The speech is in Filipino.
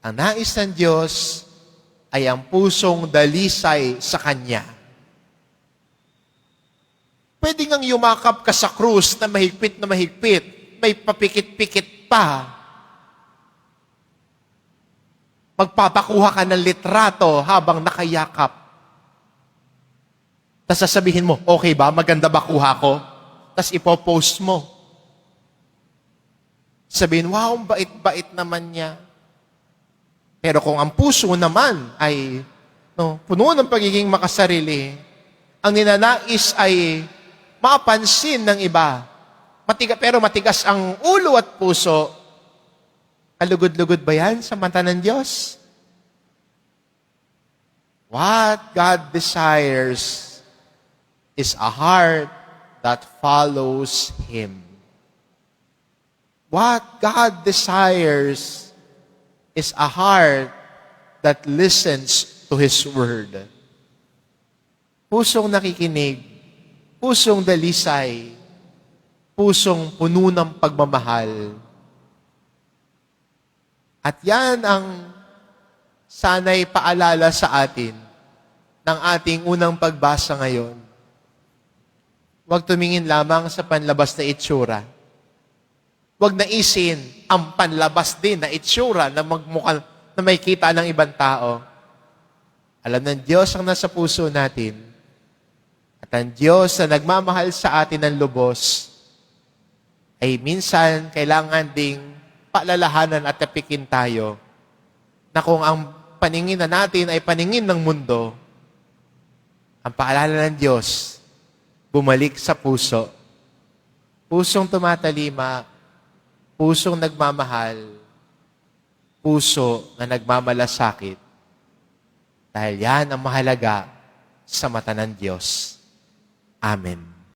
Ang nais ng Diyos ay ang pusong dalisay sa Kanya. Pwede ngang yumakap ka sa krus na mahigpit, may papikit-pikit pa. Magpapakuha ka ng litrato habang nakayakap. Tapos sasabihin mo, okay ba? Maganda ba kuha ko? Tapos ipopost mo. Sabihin, wow, bait-bait naman niya. Pero kung ang puso naman ay puno ng pagiging makasarili, ang ninanais ay mapansin ng iba. Pero matigas ang ulo at puso. Kalugod-lugod ba yan sa mata ng Diyos? What God desires is a heart that follows Him. What God desires is a heart that listens to His Word. Pusong nakikinig, pusong dalisay, pusong puno ng pagmamahal. At yan ang sana'y paalala sa atin ng ating unang pagbasa ngayon. Huwag tumingin lamang sa panlabas na itsura. Huwag naisin ang panlabas din na itsura na magmukha na may kita ng ibang tao. Alam ng Diyos ang nasa puso natin. At ang Diyos na nagmamahal sa atin ng lubos ay minsan kailangan ding paalalahanan at tapikin tayo na kung ang paningin na natin ay paningin ng mundo, ang paalala ng Diyos, bumalik sa puso. Pusong tumatalima, pusong nagmamahal, puso na nagmamalasakit. Dahil yan ang mahalaga sa mata ng Diyos. Amen.